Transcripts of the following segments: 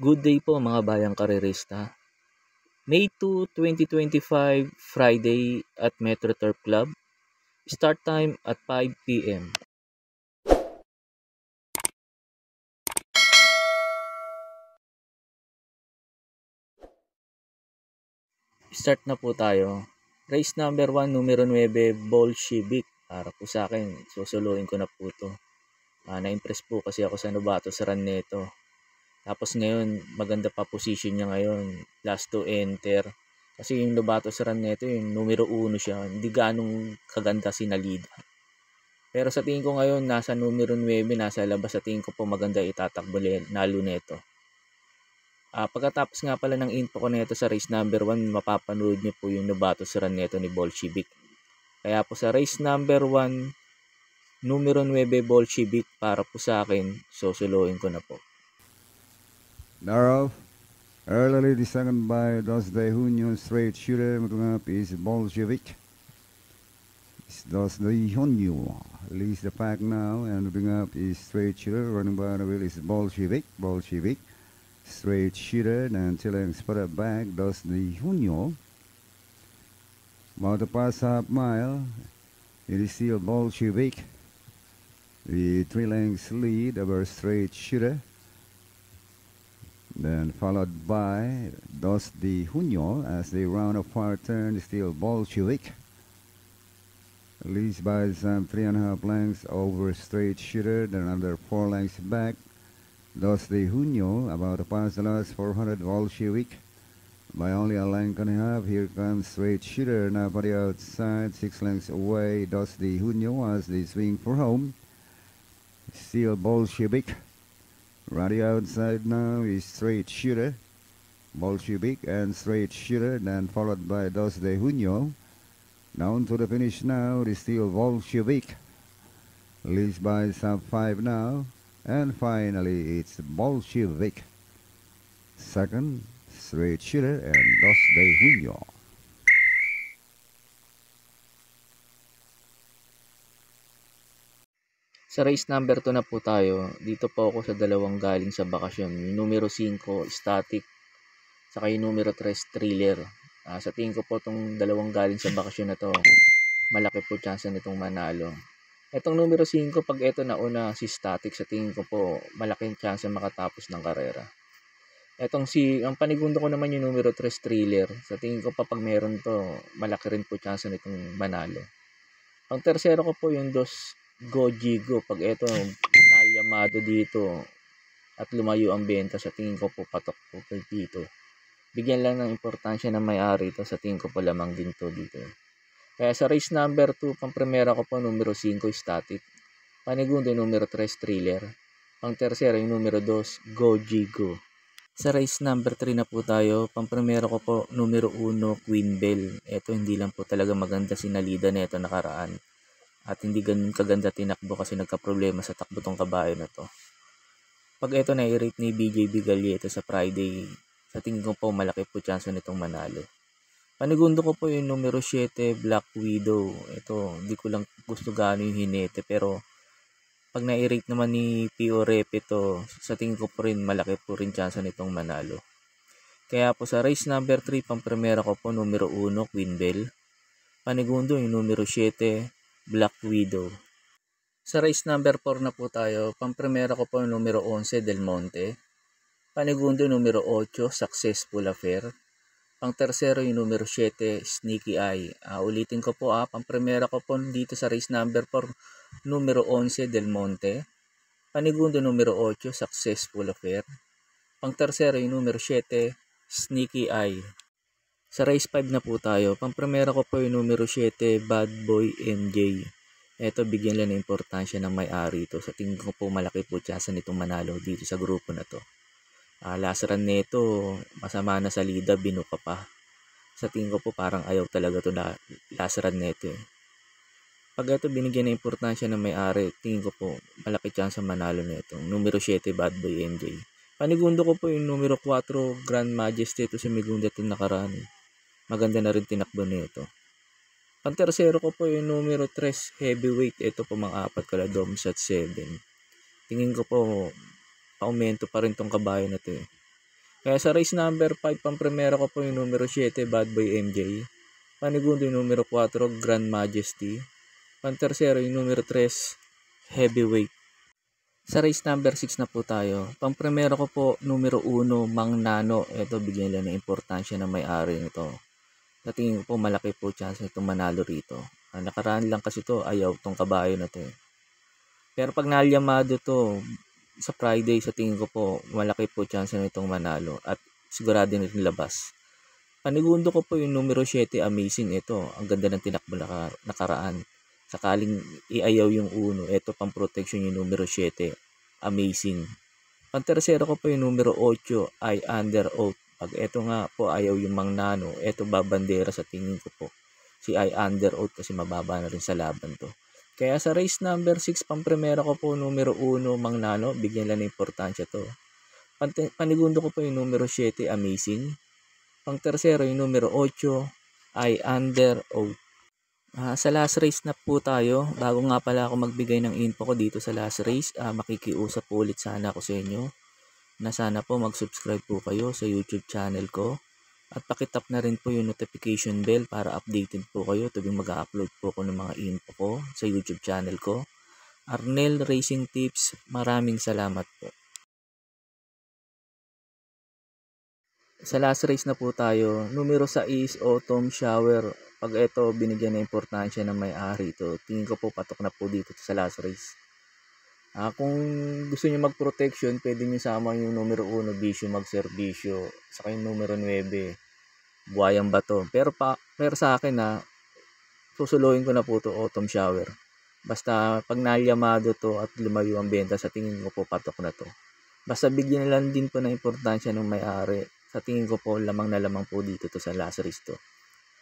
Good day po mga bayang karerista. May 2, 2025, Friday at Metro Turf Club. Start time at 5 p.m. Start na po tayo. Race number 1, numero 9, Bolshevik. Para po sa akin, susuluin ko na po ito. Na-impress po kasi ako sa Novatos run nito. Tapos ngayon, maganda pa position niya ngayon. Last to enter. Kasi yung Novatos run nito, yung numero 1 siya. Hindi ganong kaganda si Nalida. Pero sa tingin ko ngayon, nasa numero 9, nasa labas. Sa tingin ko po maganda itatakbo nalo neto. Pagkatapos nga pala ng info ko neto sa race number 1, mapapanood niyo po yung Novatos run neto ni Bolshevik. Kaya po sa race number 1, numero 9, Bolshevik, para po sa akin, susuluin ko na po. Thereof, early the second by Dos de Junio straight shooter, moving up is Bolshevik. It's Dos de Junio leads the pack now, and moving up is straight shooter, running by the wheel is Bolshevik. Bolshevik, straight shooter, and Chilean spotted back, Dos de Junio. About to pass half mile, it is still Bolshevik. The 3 lengths lead over straight shooter. Then followed by Dos de Junio as the round of far turn, still Bolshevik. Leads by some 3.5 lengths over straight shooter, then another 4 lengths back. Dos de Junio about to pass the last 400, Bolshevik. By only a length and a half, here comes straight shooter now by the outside, 6 lengths away. Dos de Junio as they swing for home. Still Bolshevik. Right outside now is straight shooter, Bolshevik and straight shooter, then followed by Dos de Junio. Down to the finish now is still Bolshevik. Leads by sub 5 now, and finally it's Bolshevik. Second, straight shooter and Dos de Junio. Sa race number 2 na po tayo. Dito po ako sa dalawang galing sa bakasyon. Yung numero 5, Static, saka yung numero 3, Thriller. Sa tingin ko po itong dalawang galing sa bakasyon na to, malaki po chance nitong manalo. Itong numero 5, pag ito nauna si Static, sa tingin ko po malaking chance makatapos ng karera. Ang panigundo ko naman yung numero 3, Thriller. Sa tingin ko pa pag meron to, malaki rin po chance nitong manalo. Ang tersero ko po yung Gojigo. Pag ito nalyamado dito at lumayo ang benta, sa tingin ko po patok po dito. Bigyan lang ng importansya ng may-ari ito, sa tingin ko po lamang din to dito. Kaya sa race number 2, pang primera ko po numero 5, Static. Panigundo yung numero 3, Thriller. Pang tersero yung numero 2, Gojigo. Sa race number 3 na po tayo. Pang primera ko po numero 1, Queen Bell. Ito hindi lang po talaga maganda si Nalida na ito nakaraan. At hindi ganun kaganda tinakbo kasi nagka-problema sa takbo tong kabayo na to. Pag ito na-rate ni BJ Bigalieto sa Friday, sa tingin ko po malaki po chance nitong manalo. Panigundo ko po yung numero 7, Black Widow. Ito, hindi ko lang gusto gaano yung hinete, pero pag na-rate naman ni Pio Rep ito, sa tingin ko po rin malaki po rin chance nitong manalo. Kaya po sa race number 3, pang primera ko po numero 1, Queen Bell. Panigundo yung numero 7, Black Widow. Sa race number 4 na po tayo. Pang primera ko po numero 11, Del Monte. Panigundo numero 8, Successful Affair. Pang tersero yung numero 7, Sneaky Eye. Ulitin ko po pang primera ko po dito sa race number 4, numero 11, Del Monte. Panigundo numero 8, Successful Affair. Pang tersero yung numero 7, Sneaky Eye. Sa race 5 na po tayo. Pang primera ko po yung numero 7, Bad Boy MJ. Ito, bigyan lang ng importansya ng may-ari ito. Sa tingin ko po malaki po chance nitong manalo dito sa grupo na to. Last run nito, masama na sa lida, binuka pa. Sa tingin ko po parang ayaw talaga to na last run nito. Pag ito binigyan ng importansya ng may-ari, tingin ko po malaki chance manalo nito. Numero 7, Bad Boy MJ. Panigundo ko po yung numero 4, Grand Majesty. Ito si Migunda ito nakaraan. Maganda na rin tinakbo nito. Ang tersero ko po yung numero 3, Heavyweight. Ito po mga 4 kaladoms at 7. Tingin ko po, paumento pa rin tong kabayo na to. Kaya sa race number 5, pampremera ko po yung numero 7, Bad Boy MJ. Panigundo yung numero 4, Grand Majesty. Pantersero yung numero 3, Heavyweight. Sa race number 6 na po tayo. Pampremera ko po numero 1, Mang Nano. Ito, bigyan nila ng importansya na may-ari nito. Sa tingin ko po malaki po chance itong manalo rito. Nakaraan lang kasi to, ayaw tong kabayo na to. Pero pag nalyamado to sa Friday, sa tingin ko po malaki po chance na itong manalo at sigurado na rin labas. Panigundo ko po yung numero 7, Amazing. Ito, ang ganda ng tinakbo nakaraan. Sakaling iayaw yung 1, ito pang protection yung numero 7, Amazing. Pantersero ko po yung numero 8, I Under Oath. Pag ito nga po ayaw yung Mang Nano, ito babandera sa tingin ko po. Si I Under Oath kasi mababa na rin sa laban to. Kaya sa race number 6, pampremera ko po numero 1, Mang Nano. Bigyan lang ng importansya to. Panigundo ko po yung numero 7, Amazing. Pangtersero yung numero 8, I Under Oath. Sa last race na po tayo. Bago nga pala ako magbigay ng info ko dito sa last race, makikiusap po ulit sana ako sa inyo na sana po mag-subscribe po kayo sa YouTube channel ko at pakitap na rin po yung notification bell para updated po kayo tuwing mag-upload po ako ng mga info ko sa YouTube channel ko. Arnel Racing Tips, maraming salamat po. Sa last race na po tayo, numero 6, Autumn Shower. Pag ito binigyan ng importansya ng may-ari ito, tingin ko po patok na po dito sa last race. Kung gusto niyo mag-protection, pwede niyo sama yung numero 1, Bisyo Magserbisyo, saka yung numero 9, Buhayang Bato. Pero sa akin susuluhin ko na po to Autumn Shower. Basta pag nalyamado to at lumayo ang benta, sa tingin ko po patok na to. Basta bigyan lang din po ng importansya ng may-ari. Sa tingin ko po lamang na lamang po dito to sa last race to.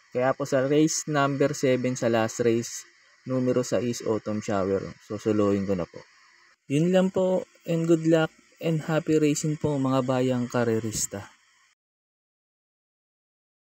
Kaya po sa race number 7 sa last race, numero 6, Autumn Shower, susuluhin ko na po. Yun lang po, and good luck and happy racing po mga bayang karerista.